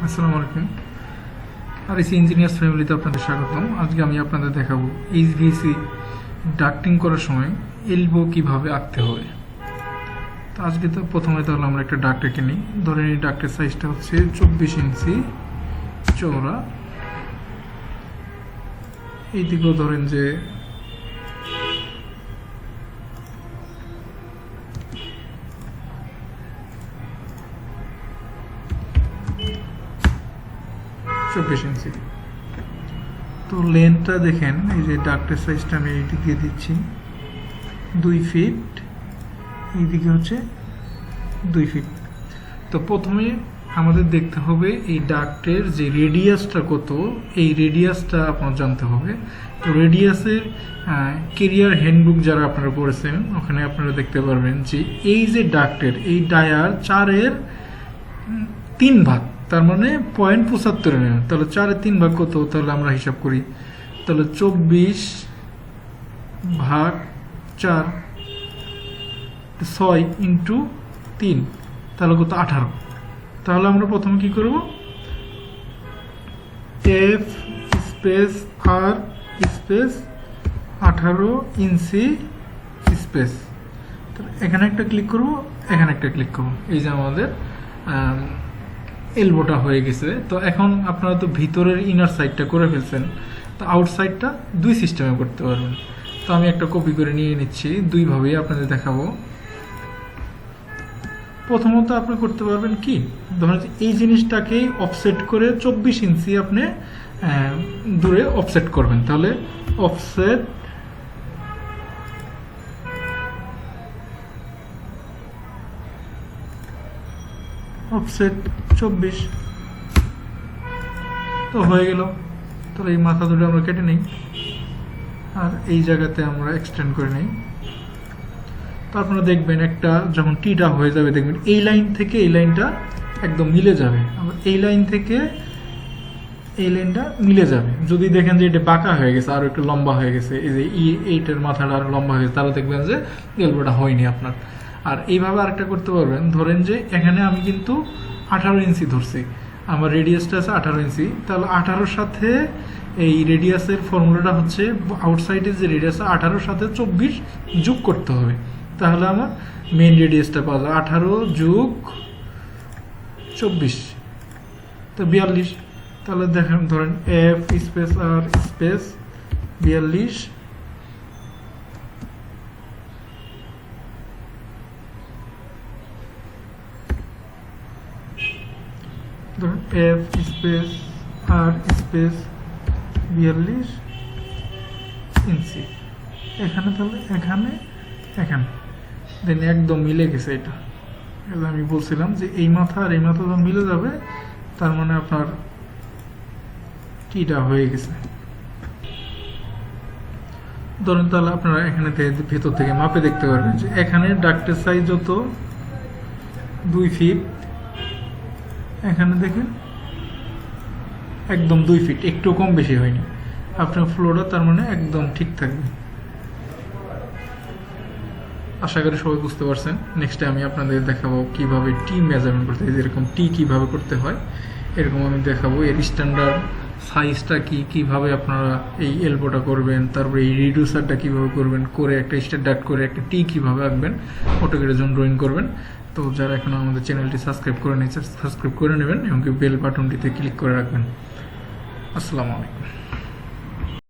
আসসালামু আলাইকুম। আর AC engineers ফ্যামিলিতে আপনাদের স্বাগতম। আজকে আমি আপনাদের দেখাবো এইচভিএসি ডাক্টিং করার সময় এলবো কিভাবে আঁকতে হবে। তো আজকে তো প্রথমে তাহলে আমরা একটা ডাক্ট এঁকে নিই। ধরে নিই ডাক্টের সাইজটা হচ্ছে 24 ইঞ্চি চওড়া। এইদিকেও ধরেন যে 24 ইঞ্চি। তো লেন্থটা দেখেন, এই যে ডাক্টের সাইজটা আমি এইদিক দিয়ে দিচ্ছি 2 ফিট, এইদিকে হচ্ছে 2 ফিট। তো প্রথমে আমাদের দেখতে হবে এই ডাক্টের যে রেডিয়াসটা কত, এই রেডিয়াসটা আপনার জানতে হবে। তো রেডিয়াসের কেরিয়ার হ্যান্ডবুক যারা আপনারা পড়েছেন, ওখানে আপনারা দেখতে পারবেন যে এই যে ডাক্টের এই ডায়ার 4-এর 3 ভাগ, তার মানে 0.75 mm। তাহলে 4-এর 3 ভাগ কত? তাহলে আমরা হিসাব করি। তাহলে 24 ভাগ 4, 6 ইন্টু 3, তাহলে কত? 18। তাহলে আমরা প্রথমে কি করব? এফ স্পেস আর স্পেস 18 ইঞ্চি স্পেস, এখানে একটা ক্লিক করব, এখানে একটা ক্লিক করব। এই যে আমাদের এলবোটা হয়ে গেছে। তো এখন আপনারা তো ভিতরের ইনার সাইডটা করে ফেলছেন, তো আউটসাইডটা 2 সিস্টেমে করতে পারবেন। তো আমি একটা কপি করে নিয়ে নিচ্ছি, 2 ভাবেই আপনাদের দেখাবো। প্রথমত আপনি করতে পারবেন কি, ধরেন এই জিনিসটাকেই অফসেট করে 24 ইঞ্চি আপনি দূরে অফসেট করবেন। তাহলে অফসেট অফসেট 24, তো হয়ে গেল। তাহলে এই মাথা দুটো আমরা কেটে নিই, আর এই জায়গাতে আমরা এক্সটেন্ড করে নিই। তো আপনারা দেখবেন একটা যখন টিটা হয়ে যাবে, দেখবেন এই লাইন থেকে এই লাইনটা একদম মিলে যাবে, আবার এই লাইন থেকে এই লাইনটা মিলে যাবে। যদি দেখেন যে এটা বাঁকা হয়ে গেছে, আরো একটু লম্বা হয়ে গেছে, এই যে এইটার মাথাটা আরো লম্বা হয়ে গেছে, তাহলে দেখবেন যে এলবোটা হয়নি আপনার। আর এইভাবে আরেকটা করতে পারবেন, ধরেন যে এখানে আমি কিন্তু 18 ইঞ্চি ধরছি, আমার রেডিয়াসটা আছে 18 ইঞ্চি। তাহলে 18-র সাথে এই রেডিয়াসের ফর্মুলাটা হচ্ছে আউটসাইডের যে রেডিয়াস 18-র সাথে 24 যোগ করতে হবে। তাহলে আমার মেইন রেডিয়াসটা পাওয়া যায় 18 যোগ 24, তো 42। তাহলে দেখেন, ধরেন এফ স্পেস আর স্পেস 42, ধরেন এফ স্পেস আর স্পেস 42 ইঞ্চি। এখানে তাহলে এখানে এখানে দেন একদম মিলে গেছে। এটা আমি বলছিলাম যে এই মাথা আর এই মাথা যখন মিলে যাবে, তার মানে আপনার টিটা হয়ে গেছে। ধরেন তাহলে আপনারা এখানে ভেতর থেকে মাপে দেখতে পারবেন যে এখানে ডাক্টের সাইজ যত 2 ফিট, এখানে দেখেন একদম 2 ফিট, একটু কম বেশি হয়নি। আপনার ফ্লোটা তার মানে একদম ঠিক থাকবে। আশা করি সবাই বুঝতে পারছেন। নেক্সটে আমি আপনাদের দেখাবো কিভাবে টি মেজারমেন্ট করতে হয়, যেরকম টি কিভাবে করতে হয় এরকম আমি দেখাবো। এর স্ট্যান্ডার্ড সাইজটা কি, কিভাবে আপনারা এই এলবোটা করবেন, তারপরে এই রিডিউসারটা কিভাবে করবেন, করে একটা স্ট্যান্ডার্ড করে একটা টি কিভাবে আঁকবেন, অটোক্যাডের জন্য ড্রয়িং করবেন। তো যারা এখনো আমাদের চ্যানেলটি সাবস্ক্রাইব করে নিয়েছে, সাবস্ক্রাইব করে নেবেন এবং বেল বাটনটিতে ক্লিক করে রাখবেন। আসসালামু আলাইকুম।